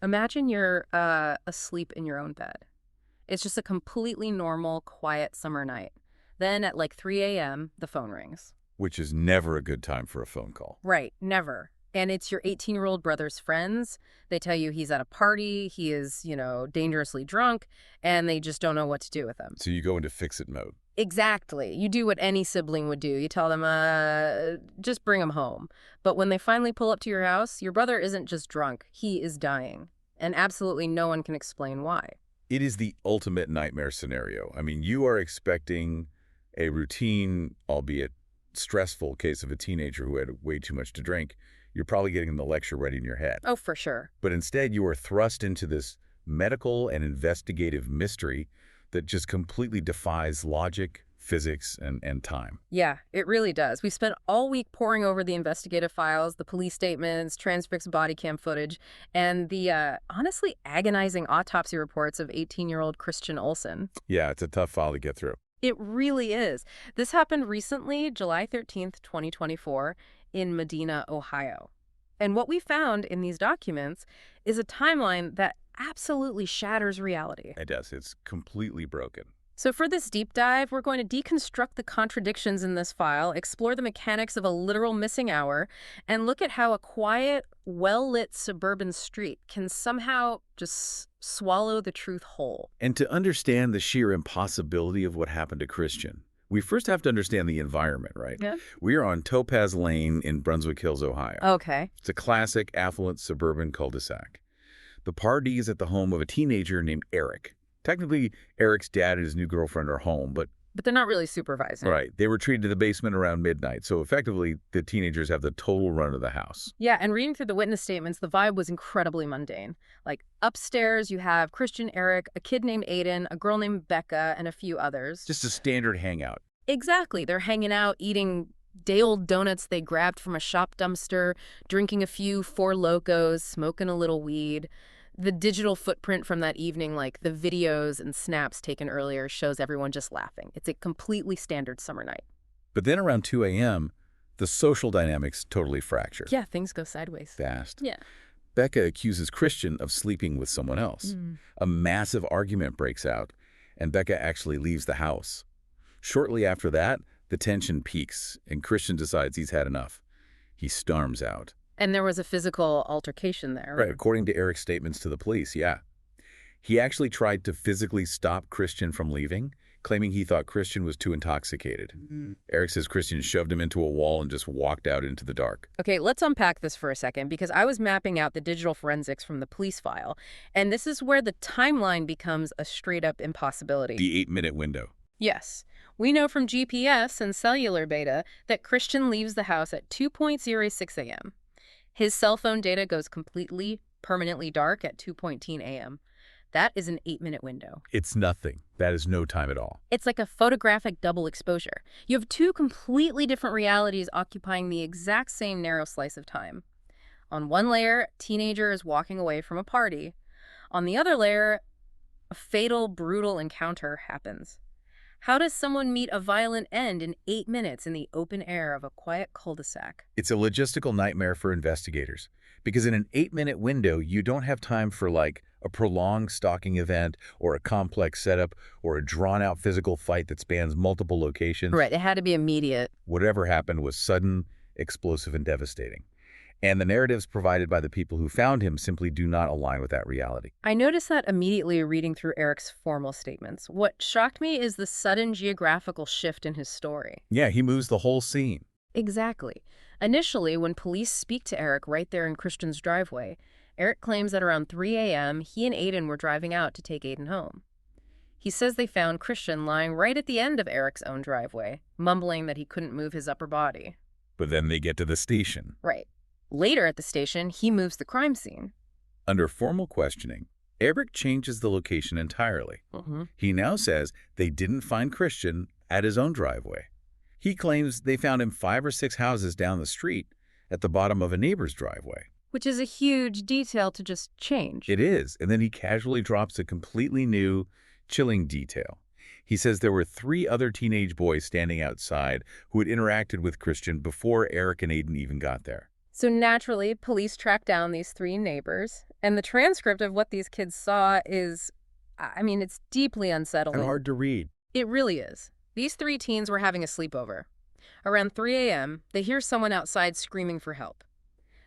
Imagine you're asleep in your own bed. It's just a completely normal, quiet summer night. Then at like 3 a.m., the phone rings. Which is never a good time for a phone call. Right, never. And it's your 18-year-old brother's friends. They tell you he's at a party, he is, dangerously drunk, and they just don't know what to do with him. So you go into fix-it mode. Exactly. You do what any sibling would do. You tell them, just bring him home. But when they finally pull up to your house, your brother isn't just drunk, he is dying. And absolutely no one can explain why. It is the ultimate nightmare scenario. I mean, you are expecting a routine, albeit stressful, case of a teenager who had way too much to drink. You're probably getting the lecture ready in your head. Oh, for sure. But instead, you are thrust into this medical and investigative mystery that just completely defies logic, physics, and time. Yeah, it really does. We spent all week poring over the investigative files, the police statements, transfixed body cam footage, and the honestly agonizing autopsy reports of 18-year-old Christian Olsen. Yeah, it's a tough file to get through. It really is. This happened recently, July 13th, 2024, in Medina, Ohio. And what we found in these documents is a timeline that absolutely shatters reality. It does. It's completely broken. So for this deep dive, we're going to deconstruct the contradictions in this file, explore the mechanics of a literal missing hour, and look at how a quiet, well-lit suburban street can somehow just swallow the truth whole. And to understand the sheer impossibility of what happened to Christian, we first have to understand the environment, right? Yeah. We are on Topaz Lane in Brunswick Hills, Ohio. Okay. It's a classic, affluent suburban cul-de-sac. The party is at the home of a teenager named Eric. Technically, Eric's dad and his new girlfriend are home, but they're not really supervising. Right. They were treated to the basement around midnight, so effectively, the teenagers have the total run of the house. Yeah, and reading through the witness statements, the vibe was incredibly mundane. Like, upstairs, you have Christian, Eric, a kid named Aiden, a girl named Becca, and a few others. Just a standard hangout. Exactly. They're hanging out, eating day-old donuts they grabbed from a shop dumpster, drinking a few Four Locos, smoking a little weed. The digital footprint from that evening, like the videos and snaps taken earlier, shows everyone just laughing. It's a completely standard summer night. But then around 2 a.m., the social dynamics totally fracture. Yeah, things go sideways. Fast. Yeah. Becca accuses Christian of sleeping with someone else. A massive argument breaks out, and Becca actually leaves the house. Shortly after that, the tension peaks, and Christian decides he's had enough. He storms out. And there was a physical altercation there. Right, according to Eric's statements to the police, yeah. He actually tried to physically stop Christian from leaving, claiming he thought Christian was too intoxicated. Eric says Christian shoved him into a wall and just walked out into the dark. Okay, let's unpack this for a second, because I was mapping out the digital forensics from the police file, and this is where the timeline becomes a straight-up impossibility. The 8-minute window. Yes. We know from GPS and cellular data that Christian leaves the house at 2:06 a.m. His cell phone data goes completely, permanently dark at 2:10 a.m. That is an 8-minute window. It's nothing. That is no time at all. It's like a photographic double exposure. You have two completely different realities occupying the exact same narrow slice of time. On one layer, a teenager is walking away from a party. On the other layer, a fatal, brutal encounter happens. How does someone meet a violent end in 8 minutes in the open air of a quiet cul-de-sac? It's a logistical nightmare for investigators, because in an 8-minute window, you don't have time for like a prolonged stalking event or a complex setup or a drawn-out physical fight that spans multiple locations. Right, it had to be immediate. Whatever happened was sudden, explosive, and devastating. And the narratives provided by the people who found him simply do not align with that reality. I noticed that immediately reading through Eric's formal statements. What shocked me is the sudden geographical shift in his story. Yeah, he moves the whole scene. Exactly. Initially, when police speak to Eric right there in Christian's driveway, Eric claims that around 3 a.m., he and Aiden were driving out to take Aiden home. He says they found Christian lying right at the end of Eric's own driveway, mumbling that he couldn't move his upper body. But then they get to the station. Right. Later at the station, he moves the crime scene. Under formal questioning, Eric changes the location entirely. He now says they didn't find Christian at his own driveway. He claims they found him 5 or 6 houses down the street at the bottom of a neighbor's driveway. Which is a huge detail to just change. It is, and then he casually drops a completely new, chilling detail. He says there were 3 other teenage boys standing outside who had interacted with Christian before Eric and Aiden even got there. So naturally, police track down these three neighbors, and the transcript of what these kids saw is, I mean, it's deeply And unsettling. hard to read. It really is. These three teens were having a sleepover. Around 3 a.m., they hear someone outside screaming for help.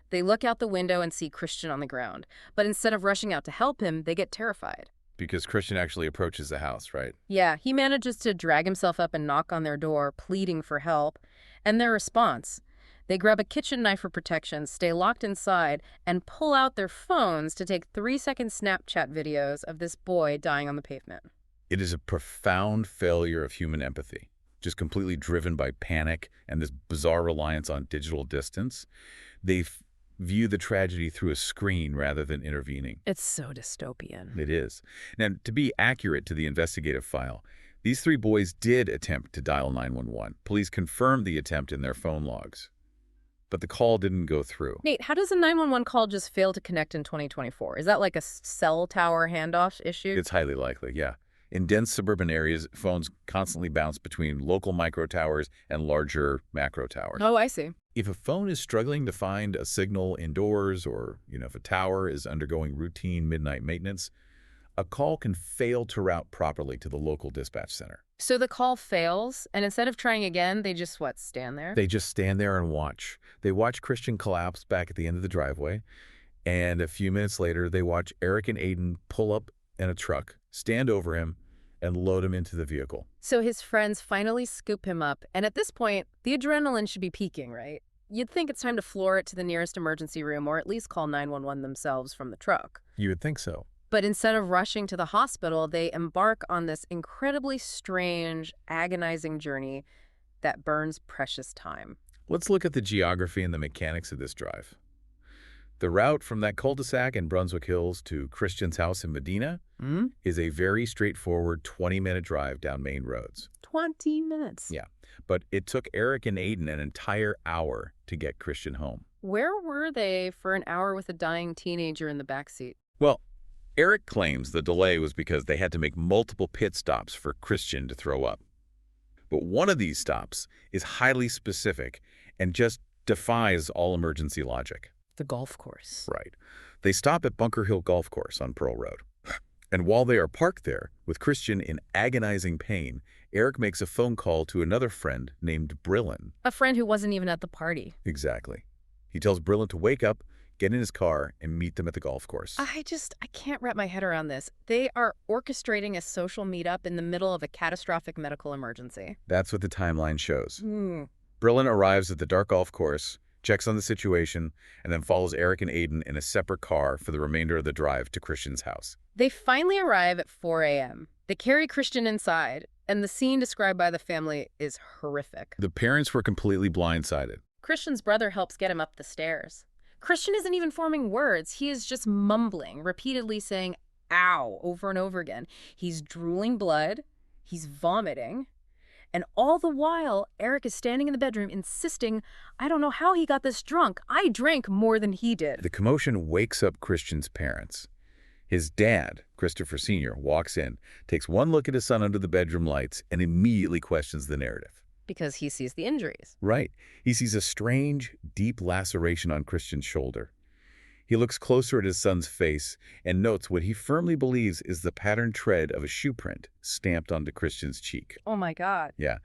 They look out the window and see Christian on the ground, but instead of rushing out to help him, they get terrified. Because Christian actually approaches the house, right? Yeah, he manages to drag himself up and knock on their door, pleading for help. And their response: they grab a kitchen knife for protection, stay locked inside, and pull out their phones to take 3-second Snapchat videos of this boy dying on the pavement. It is a profound failure of human empathy, just completely driven by panic and this bizarre reliance on digital distance. They view the tragedy through a screen rather than intervening. It's so dystopian. It is. Now, to be accurate to the investigative file, these three boys did attempt to dial 911. Police confirmed the attempt in their phone logs. But the call didn't go through. Nate, how does a 911 call just fail to connect in 2024? Is that like a cell tower handoff issue? It's highly likely, yeah. In dense suburban areas, phones constantly bounce between local micro towers and larger macro towers. Oh, I see. If a phone is struggling to find a signal indoors or, if a tower is undergoing routine midnight maintenance, a call can fail to route properly to the local dispatch center. So the call fails, and instead of trying again, they just, stand there? They just stand there and watch. They watch Christian collapse back at the end of the driveway, and a few minutes later, they watch Eric and Aiden pull up in a truck, stand over him, and load him into the vehicle. So his friends finally scoop him up, and at this point, the adrenaline should be peaking, right? You'd think it's time to floor it to the nearest emergency room or at least call 911 themselves from the truck. You would think so. But instead of rushing to the hospital, they embark on this incredibly strange, agonizing journey that burns precious time. Let's look at the geography and the mechanics of this drive. The route from that cul-de-sac in Brunswick Hills to Christian's house in Medina is a very straightforward 20-minute drive down main roads. 20 minutes? Yeah, but it took Eric and Aiden an entire hour to get Christian home. Where were they for an hour with a dying teenager in the backseat? Well, Eric claims the delay was because they had to make multiple pit stops for Christian to throw up. But one of these stops is highly specific and just defies all emergency logic. The golf course. Right. They stop at Bunker Hill Golf Course on Pearl Road. And while they are parked there, with Christian in agonizing pain, Eric makes a phone call to another friend named Brillin. A friend who wasn't even at the party. Exactly. He tells Brillin to wake up, get in his car, and meet them at the golf course. I can't wrap my head around this. They are orchestrating a social meetup in the middle of a catastrophic medical emergency. That's what the timeline shows. Brillin arrives at the dark golf course, checks on the situation, and then follows Eric and Aiden in a separate car for the remainder of the drive to Christian's house. They finally arrive at 4 a.m. They carry Christian inside, and the scene described by the family is horrific. The parents were completely blindsided. Christian's brother helps get him up the stairs. Christian isn't even forming words. He is just mumbling, repeatedly saying, "ow," over and over again. He's drooling blood. He's vomiting. And all the while, Eric is standing in the bedroom insisting, "I don't know how he got this drunk. I drank more than he did." The commotion wakes up Christian's parents. His dad, Christopher Sr., walks in, takes one look at his son under the bedroom lights, and immediately questions the narrative. Because he sees the injuries. Right. He sees a strange, deep laceration on Christian's shoulder. He looks closer at his son's face and notes what he firmly believes is the patterned tread of a shoe print stamped onto Christian's cheek. Oh my God. Yeah.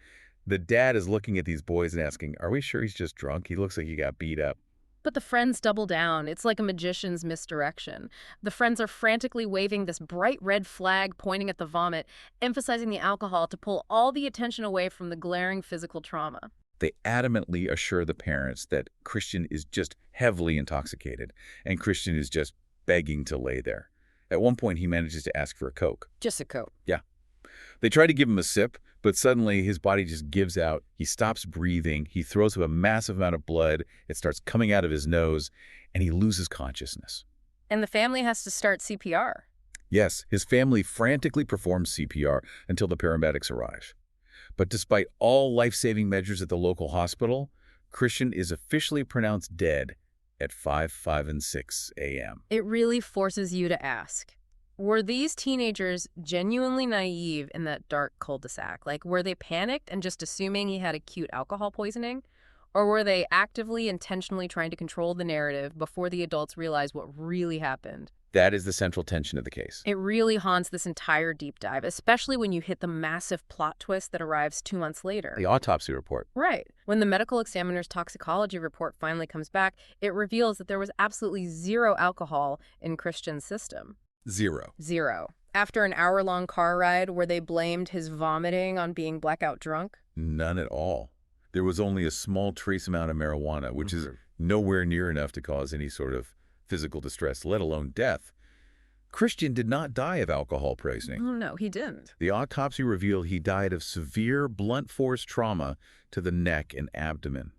The dad is looking at these boys and asking, "Are we sure he's just drunk? He looks like he got beat up." But the friends double down. It's like a magician's misdirection. The friends are frantically waving this bright red flag pointing at the vomit, emphasizing the alcohol to pull all the attention away from the glaring physical trauma. They adamantly assure the parents that Christian is just heavily intoxicated, and Christian is just begging to lay there. At one point, he manages to ask for a Coke. Just a Coke. Yeah. They try to give him a sip, but suddenly his body just gives out. He stops breathing. He throws up a massive amount of blood. It starts coming out of his nose, and he loses consciousness. And the family has to start CPR. Yes, his family frantically performs CPR until the paramedics arrive. But despite all life-saving measures at the local hospital, Christian is officially pronounced dead at 5, 5, and 6 a.m. It really forces you to ask, were these teenagers genuinely naive in that dark cul-de-sac? Like, were they panicked and just assuming he had acute alcohol poisoning? Or were they actively, intentionally trying to control the narrative before the adults realized what really happened? That is the central tension of the case. It really haunts this entire deep dive, especially when you hit the massive plot twist that arrives 2 months later. The autopsy report. Right. When the medical examiner's toxicology report finally comes back, it reveals that there was absolutely zero alcohol in Christian's system. Zero. Zero. After an hour-long car ride where they blamed his vomiting on being blackout drunk? None at all. There was only a small trace amount of marijuana, which is nowhere near enough to cause any sort of physical distress, let alone death. Christian did not die of alcohol poisoning. Oh, no, he didn't. The autopsy revealed he died of severe blunt force trauma to the neck and abdomen.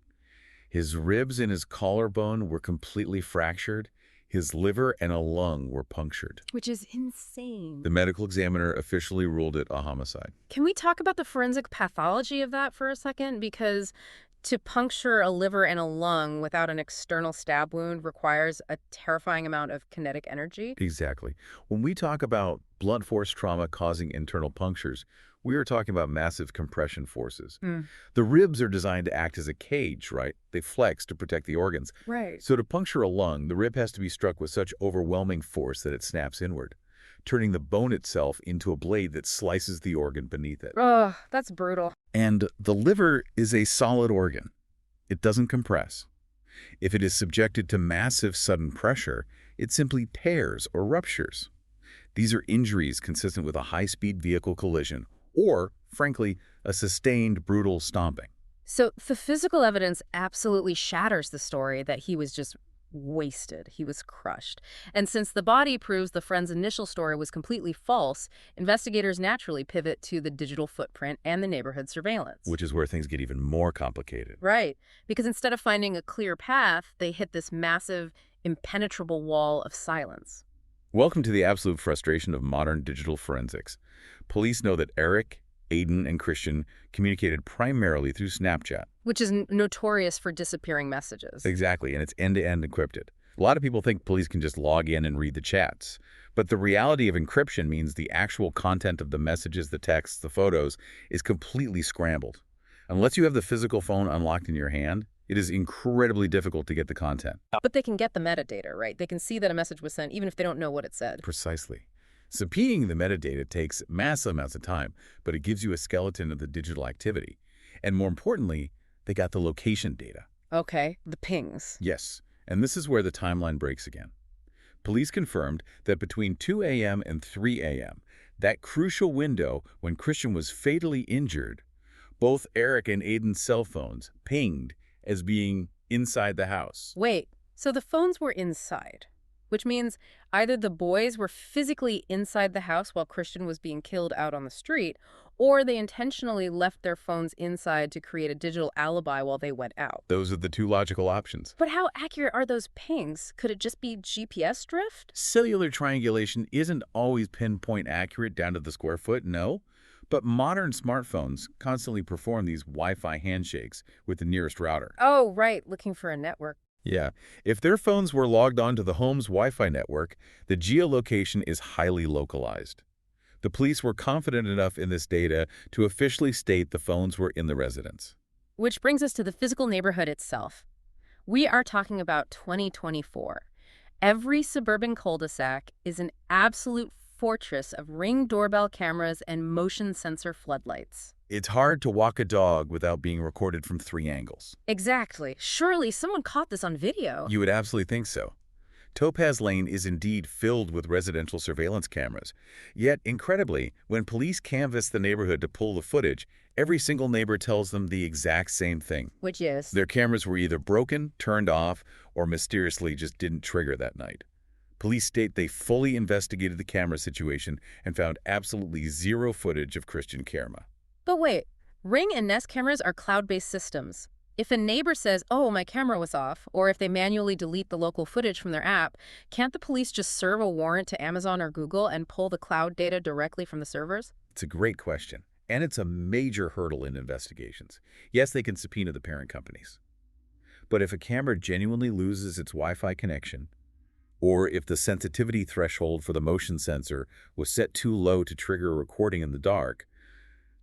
His ribs and his collarbone were completely fractured. His liver and a lung were punctured. Which is insane. The medical examiner officially ruled it a homicide. Can we talk about the forensic pathology of that for a second? Because to puncture a liver and a lung without an external stab wound requires a terrifying amount of kinetic energy. Exactly. When we talk about blunt force trauma causing internal punctures, we are talking about massive compression forces. The ribs are designed to act as a cage, right? They flex to protect the organs. Right. So to puncture a lung, the rib has to be struck with such overwhelming force that it snaps inward, turning the bone itself into a blade that slices the organ beneath it. Ugh, that's brutal. And the liver is a solid organ. It doesn't compress. If it is subjected to massive sudden pressure, it simply tears or ruptures. These are injuries consistent with a high-speed vehicle collision or, frankly, a sustained brutal stomping. So the physical evidence absolutely shatters the story that he was just wasted. He was crushed. And since the body proves the friend's initial story was completely false, investigators naturally pivot to the digital footprint and the neighborhood surveillance. Which is where things get even more complicated. Right. Because instead of finding a clear path, they hit this massive, impenetrable wall of silence. Welcome to the absolute frustration of modern digital forensics. Police know that Eric, Aiden, and Christian communicated primarily through Snapchat. Which is notorious for disappearing messages. Exactly, and it's end-to-end encrypted. A lot of people think police can just log in and read the chats. But the reality of encryption means the actual content of the messages, the texts, the photos is completely scrambled. Unless you have the physical phone unlocked in your hand, it is incredibly difficult to get the content. But they can get the metadata, right? They can see that a message was sent even if they don't know what it said. Precisely. Subpoenaing the metadata takes massive amounts of time, but it gives you a skeleton of the digital activity. And more importantly, they got the location data. Okay, the pings. Yes, and this is where the timeline breaks again. Police confirmed that between 2 a.m. and 3 a.m., that crucial window when Christian was fatally injured, both Eric and Aiden's cell phones pinged as being inside the house. Wait, so the phones were inside, which means either the boys were physically inside the house while Christian was being killed out on the street, or they intentionally left their phones inside to create a digital alibi while they went out. Those are the two logical options. But how accurate are those pings? Could it just be GPS drift? Cellular triangulation isn't always pinpoint accurate down to the square foot, no. But modern smartphones constantly perform these Wi-Fi handshakes with the nearest router. Oh, right, looking for a network. Yeah, if their phones were logged onto the home's Wi-Fi network, the geolocation is highly localized. The police were confident enough in this data to officially state the phones were in the residence. Which brings us to the physical neighborhood itself. We are talking about 2024. Every suburban cul-de-sac is an absolute fortress of Ring doorbell cameras and motion sensor floodlights. It's hard to walk a dog without being recorded from 3 angles. Exactly. Surely someone caught this on video. You would absolutely think so. Topaz Lane is indeed filled with residential surveillance cameras. Yet, incredibly, when police canvass the neighborhood to pull the footage, every single neighbor tells them the exact same thing. Which is? Their cameras were either broken, turned off, or mysteriously just didn't trigger that night. Police state they fully investigated the camera situation and found absolutely zero footage of Christian Kerma. But wait, Ring and Nest cameras are cloud-based systems. If a neighbor says, oh, my camera was off, or if they manually delete the local footage from their app, can't the police just serve a warrant to Amazon or Google and pull the cloud data directly from the servers? It's a great question, and it's a major hurdle in investigations. Yes, they can subpoena the parent companies. But if a camera genuinely loses its Wi-Fi connection, or if the sensitivity threshold for the motion sensor was set too low to trigger a recording in the dark,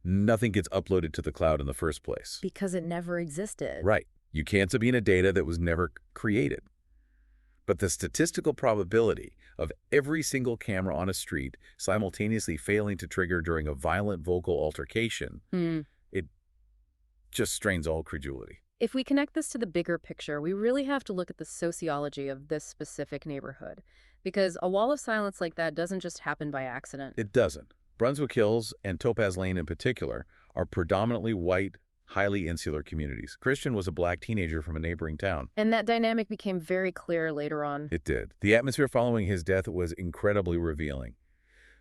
nothing gets uploaded to the cloud in the first place. Because it never existed. Right. You can't subpoena data that was never created. But the statistical probability of every single camera on a street simultaneously failing to trigger during a violent vocal altercation, it just strains all credulity. If we connect this to the bigger picture, we really have to look at the sociology of this specific neighborhood. Because a wall of silence like that doesn't just happen by accident. It doesn't. Brunswick Hills, and Topaz Lane in particular, are predominantly white, highly insular communities. Christian was a black teenager from a neighboring town. And that dynamic became very clear later on. It did. The atmosphere following his death was incredibly revealing.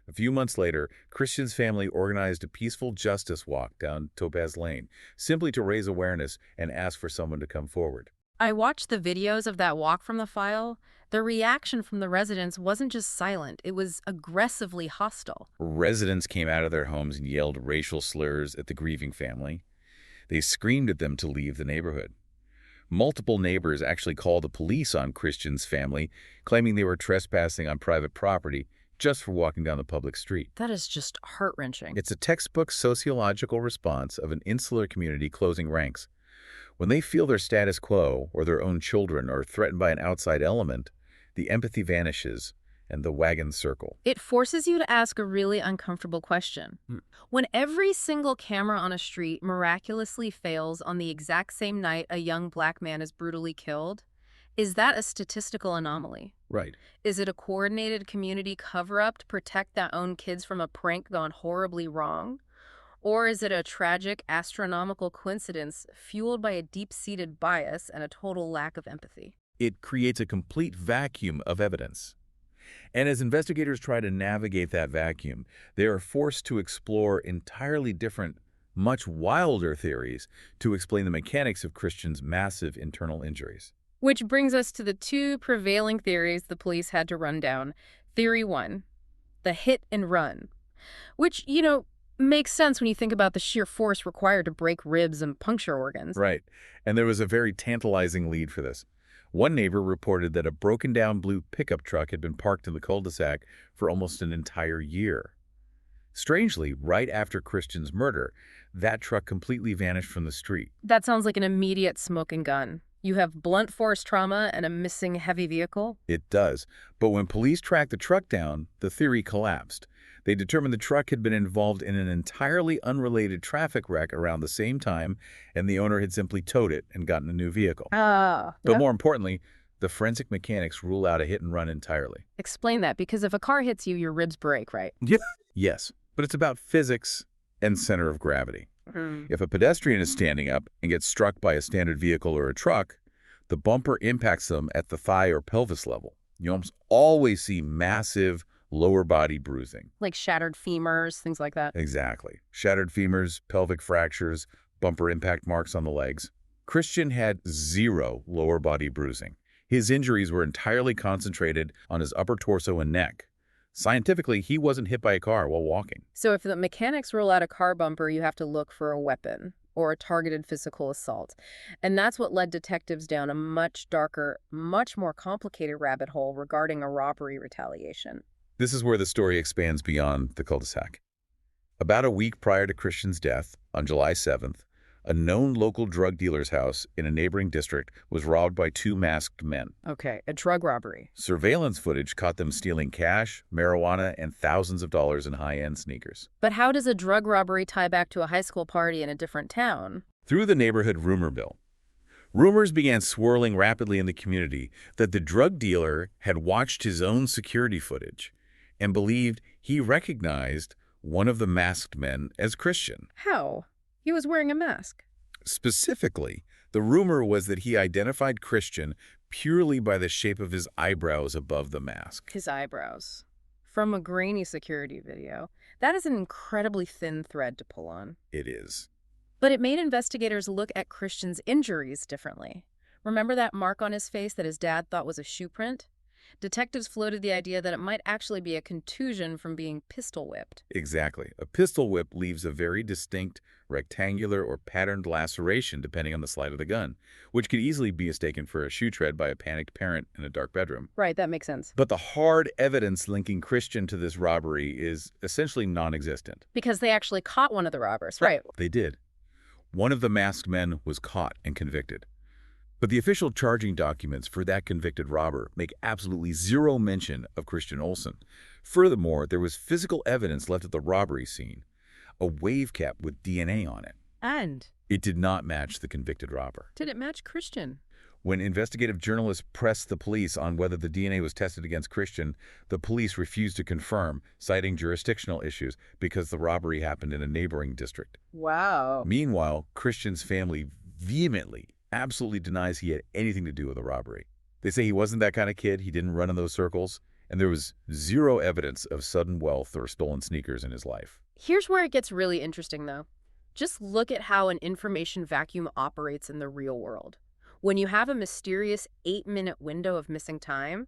A few months later, Christian's family organized a peaceful justice walk down Topaz Lane, simply to raise awareness and ask for someone to come forward. I watched the videos of that walk from the file. The reaction from the residents wasn't just silent, it was aggressively hostile. Residents came out of their homes and yelled racial slurs at the grieving family. They screamed at them to leave the neighborhood. Multiple neighbors actually called the police on Christian's family, claiming they were trespassing on private property just for walking down the public street. That is just heart-wrenching. It's a textbook sociological response of an insular community closing ranks. When they feel their status quo or their own children are threatened by an outside element, the empathy vanishes and the wagons circle. It forces you to ask a really uncomfortable question. When every single camera on a street miraculously fails on the exact same night a young black man is brutally killed, is that a statistical anomaly? Right. Is it a coordinated community cover-up to protect their own kids from a prank gone horribly wrong? Or is it a tragic, astronomical coincidence fueled by a deep-seated bias and a total lack of empathy? It creates a complete vacuum of evidence. And as investigators try to navigate that vacuum, they are forced to explore entirely different, much wilder theories to explain the mechanics of Christian's massive internal injuries. Which brings us to the two prevailing theories the police had to run down. Theory 1, the hit and run. Which, makes sense when you think about the sheer force required to break ribs and puncture organs. Right. And there was a very tantalizing lead for this. One neighbor reported that a broken-down blue pickup truck had been parked in the cul-de-sac for almost an entire year. Strangely, right after Christian's murder, that truck completely vanished from the street. That sounds like an immediate smoking gun. You have blunt force trauma and a missing heavy vehicle? It does. But when police tracked the truck down, the theory collapsed. They determined the truck had been involved in an entirely unrelated traffic wreck around the same time, and the owner had simply towed it and gotten a new vehicle. But more importantly, the forensic mechanics rule out a hit and run entirely. Explain that, because if a car hits you, your ribs break, right? Yes, but it's about physics and center of gravity. If a pedestrian is standing up and gets struck by a standard vehicle or a truck, the bumper impacts them at the thigh or pelvis level. You almost always see massive lower body bruising. Like shattered femurs, things like that. Exactly. Shattered femurs, pelvic fractures, bumper impact marks on the legs. Christian had zero lower body bruising. His injuries were entirely concentrated on his upper torso and neck. Scientifically, he wasn't hit by a car while walking. So if the mechanics rule out a car bumper, you have to look for a weapon or a targeted physical assault. And that's what led detectives down a much darker, much more complicated rabbit hole regarding a robbery retaliation. This is where the story expands beyond the cul-de-sac. About a week prior to Christian's death, on July 7th, a known local drug dealer's house in a neighboring district was robbed by two masked men. Okay, a drug robbery. Surveillance footage caught them stealing cash, marijuana, and thousands of dollars in high-end sneakers. But how does a drug robbery tie back to a high school party in a different town? Through the neighborhood rumor mill. Rumors began swirling rapidly in the community that the drug dealer had watched his own security footage and believed he recognized one of the masked men as Christian. How? He was wearing a mask. Specifically, the rumor was that he identified Christian purely by the shape of his eyebrows above the mask. His eyebrows. From a grainy security video. That is an incredibly thin thread to pull on. It is. But it made investigators look at Christian's injuries differently. Remember that mark on his face that his dad thought was a shoe print? Detectives floated the idea that it might actually be a contusion from being pistol whipped. Exactly. A pistol whip leaves a very distinct rectangular or patterned laceration depending on the slide of the gun, which could easily be mistaken for a shoe tread by a panicked parent in a dark bedroom. Right, that makes sense. But the hard evidence linking Christian to this robbery is essentially non-existent. Because they actually caught one of the robbers, right? They did. One of the masked men was caught and convicted. But the official charging documents for that convicted robber make absolutely zero mention of Christian Olsen. Furthermore, there was physical evidence left at the robbery scene, a wave cap with DNA on it. And It did not match the convicted robber. did it match Christian? When investigative journalists pressed the police on whether the DNA was tested against Christian, the police refused to confirm, citing jurisdictional issues because the robbery happened in a neighboring district. Wow. Meanwhile, Christian's family vehemently, absolutely denies he had anything to do with the robbery. They say he wasn't that kind of kid, he didn't run in those circles, and there was zero evidence of sudden wealth or stolen sneakers in his life. Here's where it gets really interesting, though. Just look at how an information vacuum operates in the real world. When you have a mysterious 8-minute window of missing time,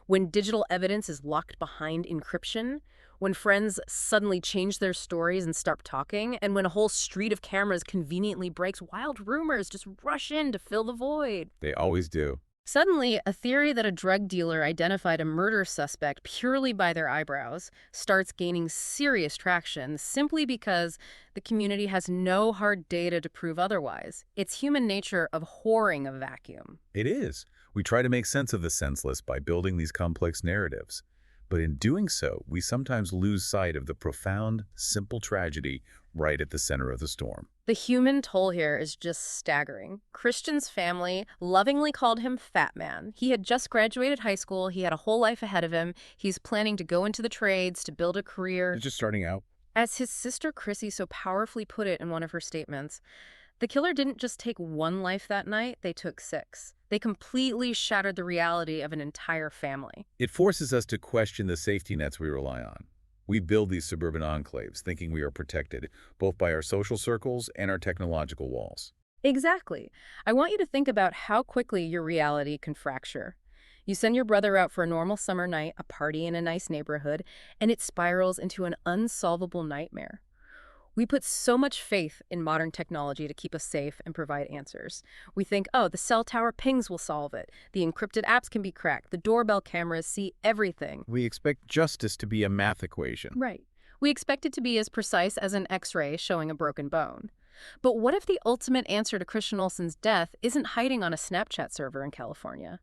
when digital evidence is locked behind encryption, when friends suddenly change their stories and start talking, and when a whole street of cameras conveniently breaks, wild rumors just rush in to fill the void. They always do. Suddenly, a theory that a drug dealer identified a murder suspect purely by their eyebrows starts gaining serious traction simply because the community has no hard data to prove otherwise. It's human nature abhorring a vacuum. It is. We try to make sense of the senseless by building these complex narratives. But in doing so, we sometimes lose sight of the profound, simple tragedy right at the center of the storm. The human toll here is just staggering. Christian's family lovingly called him Fat Man. He had just graduated high school. He had a whole life ahead of him. He's planning to go into the trades, to build a career. It's just starting out. As his sister Chrissy so powerfully put it in one of her statements, the killer didn't just take one life that night, they took 6. They completely shattered the reality of an entire family. It forces us to question the safety nets we rely on. We build these suburban enclaves thinking we are protected, both by our social circles and our technological walls. Exactly. I want you to think about how quickly your reality can fracture. You send your brother out for a normal summer night, a party in a nice neighborhood, and it spirals into an unsolvable nightmare. We put so much faith in modern technology to keep us safe and provide answers. We think, oh, the cell tower pings will solve it. The encrypted apps can be cracked. The doorbell cameras see everything. We expect justice to be a math equation. Right. We expect it to be as precise as an X-ray showing a broken bone. But what if the ultimate answer to Christian Olsen's death isn't hiding on a Snapchat server in California?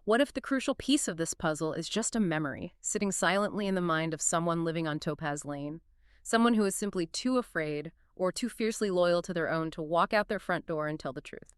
What if the crucial piece of this puzzle is just a memory, sitting silently in the mind of someone living on Topaz Lane? Someone who is simply too afraid or too fiercely loyal to their own to walk out their front door and tell the truth.